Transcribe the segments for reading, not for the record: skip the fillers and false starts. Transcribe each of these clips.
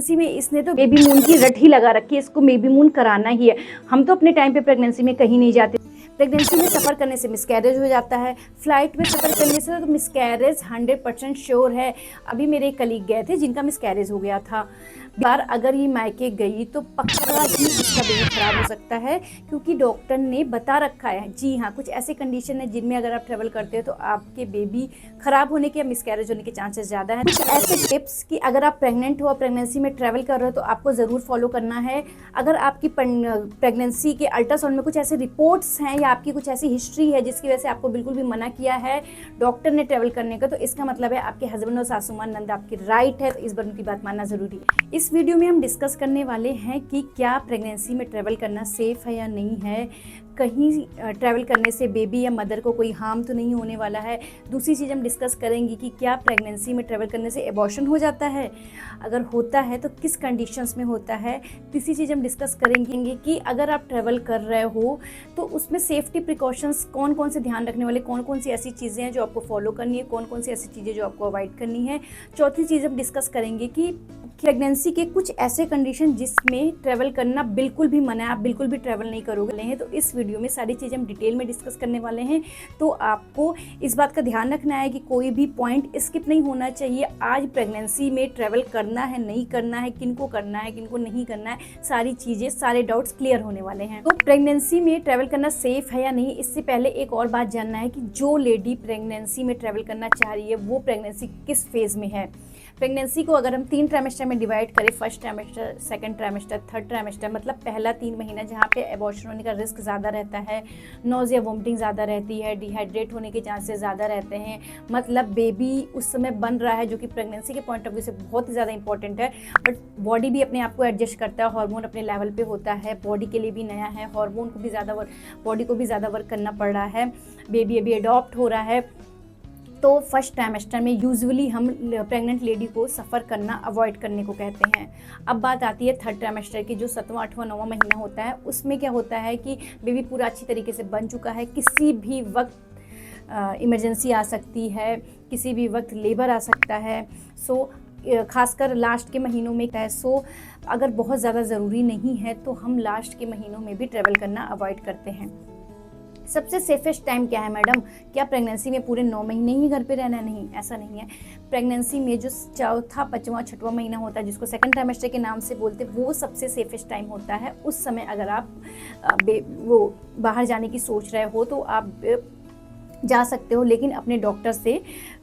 Pregnancy में इसने तो बेबी मून की रट ही लगा रखी है, इसको बेबी मून कराना ही है। हम तो अपने टाइम पे प्रेगनेंसी में कहीं नहीं जाते। प्रेगनेंसी में सफ़र करने से मिसकैरेज हो जाता है, फ्लाइट में सफ़र करने से तो मिसकैरेज 100% श्योर है। अभी मेरे एक कलीग गए थे जिनका मिसकैरेज हो गया था। बार अगर ये मायके गई तो पक्का ही इसका बेबी खराब हो सकता है, क्योंकि डॉक्टर ने बता रखा है। जी हाँ, कुछ ऐसे कंडीशन है जिनमें अगर आप ट्रेवल करते हो तो आपके बेबी खराब होने के या मिसकैरेज होने के चांसेस ज़्यादा हैं। कुछ ऐसे टिप्स कि अगर आप प्रेग्नेंट हो और प्रेगनेंसी में ट्रैवल कर रहे हो तो आपको ज़रूर फॉलो करना है। अगर आपकी प्रेगनेंसी के अल्ट्रासाउंड में कुछ ऐसे रिपोर्ट्स हैं या आपकी कुछ ऐसी हिस्ट्री है जिसकी वजह से आपको बिल्कुल भी मना किया है डॉक्टर ने ट्रैवल करने का, तो इसका मतलब है आपके हस्बैंड और सासू माँ नंद आपकी राइट है, तो इस बार उनकी बात मानना ज़रूरी है। इस वीडियो में हम डिस्कस करने वाले हैं कि क्या प्रेगनेंसी में ट्रैवल करना सेफ़ है या नहीं है, कहीं ट्रैवल करने से बेबी या मदर को कोई हार्म तो नहीं होने वाला है। दूसरी चीज़ हम डिस्कस करेंगे कि क्या प्रेगनेंसी में ट्रैवल करने से एबॉर्शन हो जाता है, अगर होता है तो किस कंडीशंस में होता है। तीसरी चीज़ हम डिस्कस करेंगे कि अगर आप ट्रैवल कर रहे हो तो उसमें सेफ्टी प्रिकॉशंस कौन कौन से ध्यान रखने वाले, कौन कौन सी ऐसी चीज़ें हैं जो आपको फॉलो करनी है, कौन कौन सी ऐसी चीज़ें जो आपको अवॉइड करनी है। चौथी चीज़ हम डिस्कस करेंगे कि प्रेगनेंसी के कुछ ऐसे कंडीशन जिसमें ट्रैवल करना बिल्कुल भी मना है, आप बिल्कुल भी ट्रैवल नहीं करोगे हैं। तो इस वीडियो में सारी चीज़ें हम डिटेल में डिस्कस करने वाले हैं, तो आपको इस बात का ध्यान रखना है कि कोई भी पॉइंट स्किप नहीं होना चाहिए। आज प्रेगनेंसी में ट्रैवल करना है, नहीं करना है, किनको करना है, किनको नहीं करना है, सारी चीज़ें, सारे डाउट्स क्लियर होने वाले हैं। तो प्रेगनेंसी में ट्रैवल करना सेफ है या नहीं, इससे पहले एक और बात जानना है कि जो लेडी प्रेगनेंसी में ट्रैवल करना चाह रही है वो प्रेगनेंसी किस फेज़ में है। प्रेगनेंसी को अगर हम 3 ट्राइमेस्टर में डिवाइड करें, first trimester, second trimester, third trimester, मतलब पहला 3 महीना जहाँ पे एबॉर्शन होने का रिस्क ज़्यादा रहता है, नोज़िया वोमिटिंग ज़्यादा रहती है, डिहाइड्रेट होने के चांसेस ज़्यादा रहते हैं, मतलब बेबी उस समय बन रहा है, जो कि प्रेगनेंसी के पॉइंट ऑफ व्यू से बहुत ही ज़्यादा इंपॉर्टेंट है। बट बॉडी भी अपने आप को एडजस्ट करता है, हार्मोन अपने लेवल पे होता है, बॉडी के लिए भी नया है, हार्मोन को भी ज़्यादा बॉडी को भी ज़्यादा वर्क करना पड़ रहा है, बेबी अभी अडॉप्ट हो रहा है। तो फर्स्ट ट्राइमेस्टर में यूजुअली हम प्रेग्नेंट लेडी को सफ़र करना अवॉइड करने को कहते हैं। अब बात आती है थर्ड ट्राइमेस्टर की, जो 7वां 8वां 9वां महीना होता है। उसमें क्या होता है कि बेबी पूरा अच्छी तरीके से बन चुका है, किसी भी वक्त इमरजेंसी आ सकती है, किसी भी वक्त लेबर आ सकता है। सो खासकर लास्ट के महीनों में है। सो अगर बहुत ज़्यादा ज़रूरी नहीं है तो हम लास्ट के महीनों में भी ट्रैवल करना अवॉइड करते हैं। सबसे सेफेस्ट टाइम क्या है मैडम? क्या प्रेगनेंसी में पूरे 9 महीने ही घर पे रहना है? नहीं, ऐसा नहीं है। प्रेगनेंसी में जो चौथा, 5वां, 6वां महीना होता है, जिसको सेकंड ट्राइमेस्टर के नाम से बोलते हैं, वो सबसे सेफेस्ट टाइम होता है। उस समय अगर आप वो बाहर जाने की सोच रहे हो तो आप जा सकते हो, लेकिन अपने डॉक्टर से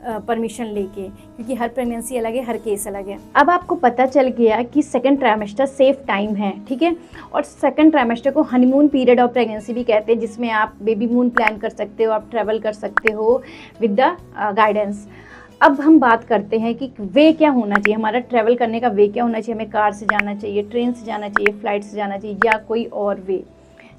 परमिशन लेके, क्योंकि हर प्रेगनेंसी अलग है, हर केस अलग है। अब आपको पता चल गया कि सेकंड ट्राइमेस्टर सेफ टाइम है, ठीक है। और सेकंड ट्राइमेस्टर को हनीमून पीरियड ऑफ प्रेगनेंसी भी कहते हैं, जिसमें आप बेबी मून प्लान कर सकते हो, आप ट्रैवल कर सकते हो विद द गाइडेंस। अब हम बात करते हैं कि वे क्या होना चाहिए, हमारा ट्रैवल करने का वे क्या होना चाहिए। हमें कार से जाना चाहिए, ट्रेन से जाना चाहिए, फ्लाइट से जाना चाहिए, या कोई और वे।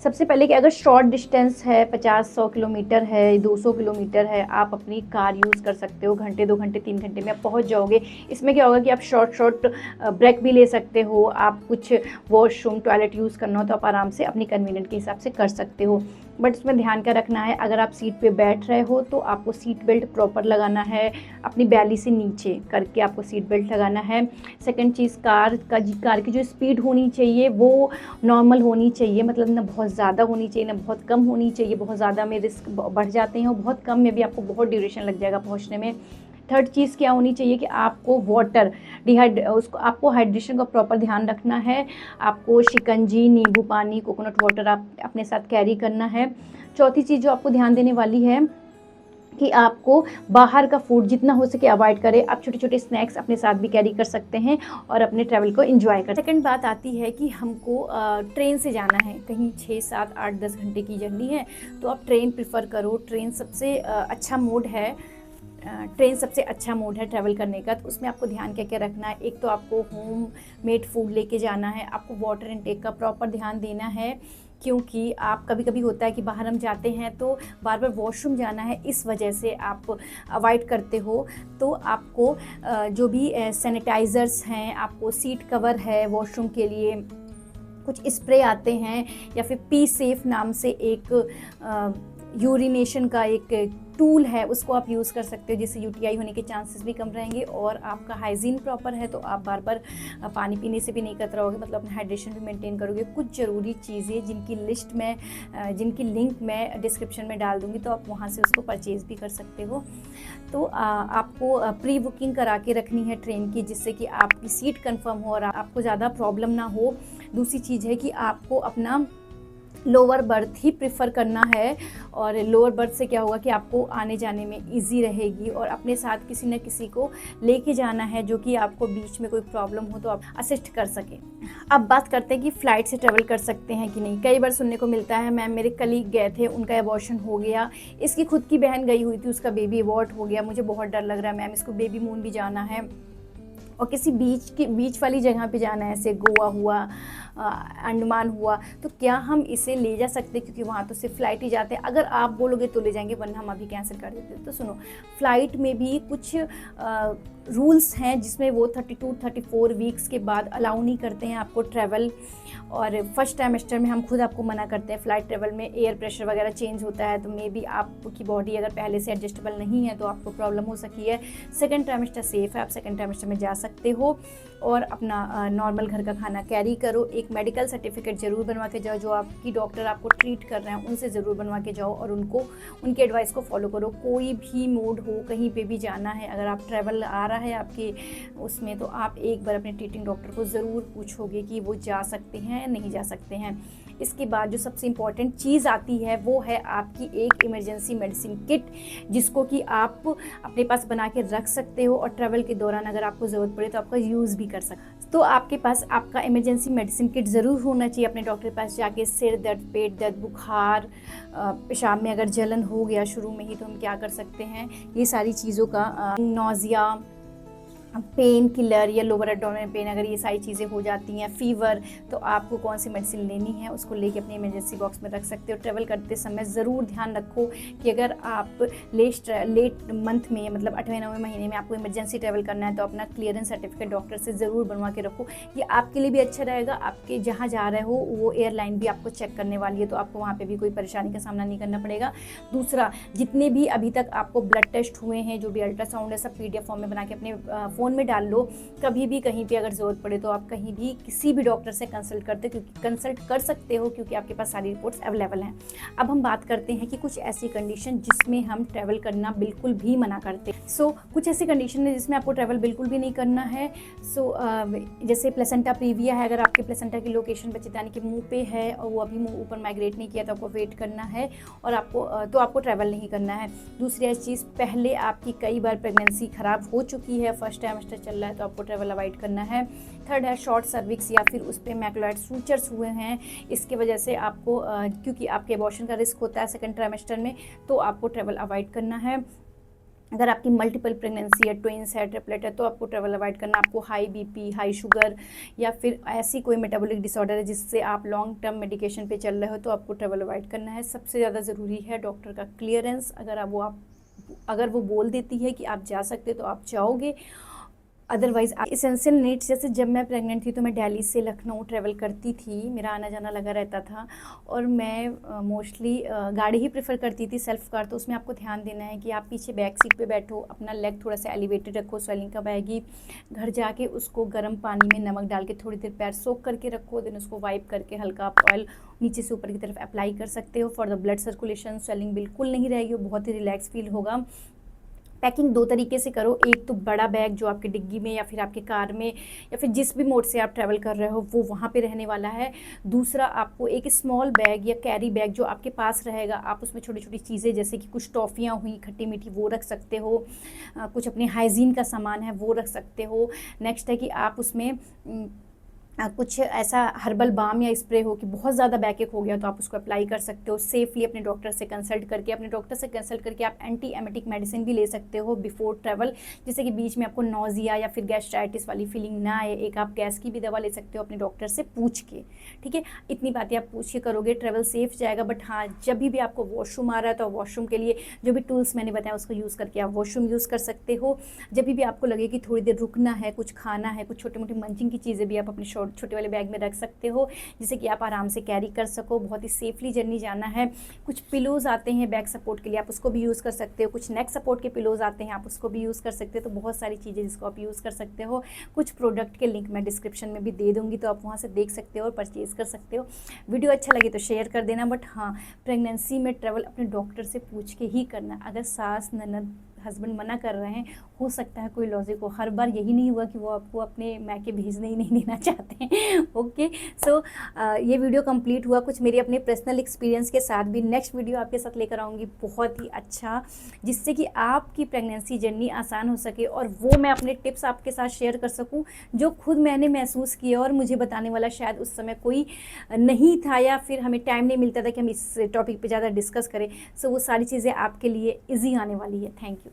सबसे पहले कि अगर शॉर्ट डिस्टेंस है, 50-100 किलोमीटर है, 200 किलोमीटर है, आप अपनी कार यूज़ कर सकते हो। घंटे, 2 घंटे, 3 घंटे में आप पहुंच जाओगे। इसमें क्या होगा कि आप शॉर्ट ब्रेक भी ले सकते हो। आप कुछ वॉशरूम, टॉयलेट यूज़ करना हो तो आप आराम से अपनी कन्वीनियंट के हिसाब से कर सकते हो। बट इसमें ध्यान क्या रखना है, अगर आप सीट पे बैठ रहे हो तो आपको सीट बेल्ट प्रॉपर लगाना है, अपनी बैली से नीचे करके आपको सीट बेल्ट लगाना है। सेकंड चीज़, कार की जो स्पीड होनी चाहिए वो नॉर्मल होनी चाहिए, मतलब ना बहुत ज़्यादा होनी चाहिए ना बहुत कम होनी चाहिए। बहुत ज़्यादा में रिस्क बढ़ जाते हैं और बहुत कम में भी आपको बहुत ड्यूरेशन लग जाएगा पहुँचने में। थर्ड चीज़ क्या होनी चाहिए कि आपको वाटर उसको आपको हाइड्रेशन का प्रॉपर ध्यान रखना है। आपको शिकंजी, नींबू पानी, कोकोनट वाटर आप अपने साथ कैरी करना है। चौथी चीज़ जो आपको ध्यान देने वाली है कि आपको बाहर का फूड जितना हो सके अवॉइड करें। आप छोटे छोटे स्नैक्स अपने साथ भी कैरी कर सकते हैं और अपने ट्रैवल को एंजॉय कर। सेकंड बात आती है कि हमको ट्रेन से जाना है, कहीं 6, 7, 8, 10 घंटे की जर्नी है तो आप ट्रेन प्रेफर करो। ट्रेन सबसे अच्छा मोड है। ट्रेन सबसे अच्छा मोड है ट्रैवल करने का। तो उसमें आपको ध्यान क्या क्या रखना है, एक तो आपको होम मेड फूड लेके जाना है, आपको वाटर इनटेक का प्रॉपर ध्यान देना है, क्योंकि आप कभी कभी होता है कि बाहर हम जाते हैं तो बार बार वॉशरूम जाना है, इस वजह से आप अवॉइड करते हो। तो आपको जो भी सैनिटाइज़र्स हैं, आपको सीट कवर है वॉशरूम के लिए, कुछ स्प्रे आते हैं, या फिर पी सेफ नाम से एक यूरिनेशन का एक टूल है उसको आप यूज़ कर सकते हो, जिससे यूटीआई होने के चांसेस भी कम रहेंगे और आपका हाइजीन प्रॉपर है तो आप बार बार पानी पीने से भी नहीं कतराओगे, मतलब अपना हाइड्रेशन भी मेंटेन करोगे। कुछ ज़रूरी चीज़ें जिनकी लिंक मैं डिस्क्रिप्शन में डाल दूँगी, तो आप वहाँ से उसको परचेज़ भी कर सकते हो। तो आपको प्री बुकिंग करा के रखनी है ट्रेन की, जिससे कि आपकी सीट कंफर्म हो और आपको ज़्यादा प्रॉब्लम ना हो। दूसरी चीज़ है कि आपको अपना लोअर बर्थ ही प्रेफर करना है, और लोअर बर्थ से क्या होगा कि आपको आने जाने में इजी रहेगी, और अपने साथ किसी न किसी को लेके जाना है जो कि आपको बीच में कोई प्रॉब्लम हो तो आप असिस्ट कर सके। अब बात करते हैं कि फ़्लाइट से ट्रैवल कर सकते हैं कि नहीं। कई बार सुनने को मिलता है, मैम मेरे कलीग गए थे, उनका एबॉर्शन हो गया, इसकी खुद की बहन गई हुई थी, उसका बेबी अबॉर्ट हो गया, मुझे बहुत डर लग रहा है मैम, इसको बेबी मून भी जाना है और किसी बीच वाली जगह पे जाना है, जैसे गोवा हुआ, अंडमान हुआ, तो क्या हम इसे ले जा सकते हैं? क्योंकि वहाँ तो सिर्फ फ़्लाइट ही जाते हैं। अगर आप बोलोगे तो ले जाएंगे, वरना हम अभी कैंसिल कर देते हैं। तो सुनो, फ़्लाइट में भी कुछ रूल्स हैं जिसमें वो 32-34 वीक्स के बाद अलाउ नहीं करते हैं आपको ट्रैवल। और फर्स्ट ट्राइमेस्टर में हम खुद आपको मना करते हैं। फ़्लाइट ट्रैवल में एयर प्रेशर वगैरह चेंज होता है, तो मे बी आपकी बॉडी अगर पहले से एडजस्टेबल नहीं है तो आपको प्रॉब्लम हो सकती है। सेकंड ट्राइमेस्टर सेफ़ है, आप सेकंड ट्राइमेस्टर में जा सकते हो और अपना नॉर्मल घर का खाना कैरी करो। एक मेडिकल सर्टिफिकेट ज़रूर बनवा के जाओ, जो आपकी डॉक्टर आपको ट्रीट कर रहे हैं उनसे ज़रूर बनवा के जाओ और उनके एडवाइस को फॉलो करो। कोई भी मोड हो, कहीं पे भी जाना है, अगर आप ट्रैवल आ रहा है आपके उसमें, तो आप एक बार अपने ट्रीटिंग डॉक्टर को ज़रूर पूछोगे कि वो जा सकते हैं या नहीं जा सकते हैं। इसके बाद जो सबसे इम्पॉर्टेंट चीज़ आती है वो है आपकी एक इमरजेंसी मेडिसिन किट, जिसको कि आप अपने पास बना के रख सकते हो और ट्रैवल के दौरान अगर आपको ज़रूरत पड़े तो आपका यूज़ भी कर सकते हो। तो आपके पास आपका इमरजेंसी मेडिसिन किट ज़रूर होना चाहिए। अपने डॉक्टर के पास जाके सिर दर्द, पेट दर्द, बुखार, पेशाब में अगर जलन हो गया शुरू में ही, तो हम क्या कर सकते हैं, ये सारी चीज़ों का नौजिया, पेन किलर या लोअर एब्डोमेनल पेन, अगर ये सारी चीज़ें हो जाती हैं, फीवर, तो आपको कौन सी मेडिसिन लेनी है उसको लेके अपने इमरजेंसी बॉक्स में रख सकते हो। ट्रैवल करते समय ज़रूर ध्यान रखो कि अगर आप लेट मंथ में, मतलब 8वें-9वें महीने में आपको इमरजेंसी ट्रैवल करना है, तो अपना क्लियरेंस सर्टिफिकेट डॉक्टर से ज़रूर बनवा के रखो। ये आपके लिए भी अच्छा रहेगा, आपके जहाँ जा रहे हो वो एयरलाइन भी आपको चेक करने वाली है, तो आपको वहाँ पर भी कोई परेशानी का सामना नहीं करना पड़ेगा। दूसरा, जितने भी अभी तक आपको ब्लड टेस्ट हुए हैं, जो भी अल्ट्रासाउंड है, सब PDF फॉर्म में बना के अपने फ़ोन में डाल लो। कभी भी कहीं पे अगर ज़रूरत पड़े तो आप कहीं भी किसी भी डॉक्टर से कंसल्ट कर सकते हो, क्योंकि आपके पास सारी रिपोर्ट्स अवेलेबल हैं। अब हम बात करते हैं कि कुछ ऐसी कंडीशन जिसमें हम ट्रैवल करना बिल्कुल भी मना करते हैं। कुछ ऐसी कंडीशन है जिसमें आपको ट्रैवल बिल्कुल भी नहीं करना है। जैसे प्लेसेंटा प्रीविया है, अगर आपके प्लेसेंटा की लोकेशन बच्चे यानी कि मुँह पे है और वो अभी मुँह ऊपर माइग्रेट नहीं किया, तो आपको वेट करना है और आपको ट्रैवल नहीं करना है। दूसरी चीज़, पहले आपकी कई बार प्रेगनेंसी ख़राब हो चुकी है, फर्स्ट ट्राइमेस्टर चल रहा है, तो आपको ट्रैवल अवॉइड करना है। थर्ड है शॉर्ट सर्विक्स या फिर उस पर मैकुलर सूचर्स हुए हैं, इसके वजह से आपको क्योंकि आपके एबॉर्शन का रिस्क होता है सेकंड ट्राइमेस्टर में, तो आपको ट्रैवल अवॉइड करना है। अगर आपकी मल्टीपल प्रेगनेंसी है, ट्विंस है, ट्रिपलेट है, तो आपको ट्रैवल अवॉइड करना। आपको हाई BP, हाई शुगर या फिर ऐसी कोई मेटाबॉलिक डिसऑर्डर है जिससे आप लॉन्ग टर्म मेडिकेशन पे चल रहे हो, तो आपको ट्रैवल अवॉइड करना है। सबसे ज़्यादा ज़रूरी है डॉक्टर का क्लियरेंस। अगर वो बोल देती है कि आप जा सकते तो आप जाओगे, अदरवाइज़ इसेंशियल नीड्स, जैसे जब मैं प्रेग्नेंट थी तो मैं दिल्ली से लखनऊ ट्रैवल करती थी, मेरा आना जाना लगा रहता था और मैं मोस्टली गाड़ी ही प्रेफर करती थी, सेल्फ कार। तो उसमें आपको ध्यान देना है कि आप पीछे बैक सीट पे बैठो, अपना लेग थोड़ा सा एलिवेटेड रखो, स्वेलिंग कब आएगी। घर जाके उसको गर्म पानी में नमक डाल के थोड़ी देर पैर सोक करके रखो, देन उसको वाइप करके हल्का आप ऑयल नीचे से ऊपर की तरफ अप्लाई कर सकते हो for the blood circulation. Swelling बिल्कुल नहीं रहेगी, बहुत ही रिलैक्स फील होगा। पैकिंग 2 तरीके से करो, एक तो बड़ा बैग जो आपके डिग्गी में या फिर आपके कार में या फिर जिस भी मोड से आप ट्रैवल कर रहे हो वो वहाँ पे रहने वाला है। दूसरा, आपको एक स्मॉल बैग या कैरी बैग जो आपके पास रहेगा, आप उसमें छोटी छोटी चीज़ें जैसे कि कुछ टॉफ़ियाँ हुई खट्टी मीठी वो रख सकते हो, कुछ अपने हाइजीन का सामान है वो रख सकते हो। नेक्स्ट है कि आप उसमें कुछ ऐसा हर्बल बाम या स्प्रे हो कि बहुत ज़्यादा बैकएक हो गया तो आप उसको अप्लाई कर सकते हो सेफली। अपने डॉक्टर से कंसल्ट करके आप एंटी एमेटिक मेडिसिन भी ले सकते हो बिफोर ट्रैवल, जिससे कि बीच में आपको नोजिया या फिर गैस्ट्राइटिस वाली फीलिंग ना आए। एक आप गैस की भी दवा ले सकते हो अपने डॉक्टर से पूछ के, ठीक है। इतनी बातें आप पूछ के करोगे, ट्रैवल सेफ जाएगा। बट हाँ, जब भी आपको वॉशरूम आ रहा है तो वॉशरूम के लिए जो भी टूल्स मैंने बताया उसको यूज़ करके आप वॉशरूम यूज़ कर सकते हो। जब भी आपको लगे कि थोड़ी देर रुकना है, कुछ खाना है, कुछ छोटी मोटी मंचिंग की चीज़ें भी आप अपने छोटे वाले बैग में रख सकते हो, जिससे कि आप आराम से कैरी कर सको। बहुत ही सेफली जर्नी जाना है। कुछ पिलोज़ आते हैं बैक सपोर्ट के लिए, आप उसको भी यूज़ कर सकते हो। कुछ नेक सपोर्ट के पिलोज़ आते हैं, आप उसको भी यूज़ कर सकते हो। तो बहुत सारी चीज़ें जिसको आप यूज़ कर सकते हो। कुछ प्रोडक्ट के लिंक मैं डिस्क्रिप्शन में भी दे दूँगी, तो आप वहाँ से देख सकते हो और परचेज़ कर सकते हो। वीडियो अच्छा लगे तो शेयर कर देना, बट हाँ, प्रेगनेंसी में ट्रैवल अपने डॉक्टर से पूछ के ही करना। अगर सास, ननद, हस्बैंड मना कर रहे हैं, हो सकता है कोई लॉजिक हो। हर बार यही नहीं हुआ कि वो आपको अपने मैके भेजने ही नहीं देना चाहते हैं। ओके, सो ये वीडियो कंप्लीट हुआ कुछ मेरे अपने पर्सनल एक्सपीरियंस के साथ भी। नेक्स्ट वीडियो आपके साथ लेकर आऊँगी बहुत ही अच्छा, जिससे कि आपकी प्रेगनेंसी जर्नी आसान हो सके और वो मैं अपने टिप्स आपके साथ शेयर कर सकूँ जो खुद मैंने महसूस किया और मुझे बताने वाला शायद उस समय कोई नहीं था, या फिर हमें टाइम नहीं मिलता था कि हम इस टॉपिक पे ज़्यादा डिस्कस करें। सो वो सारी चीज़ें आपके लिए ईजी आने वाली है। Thank you.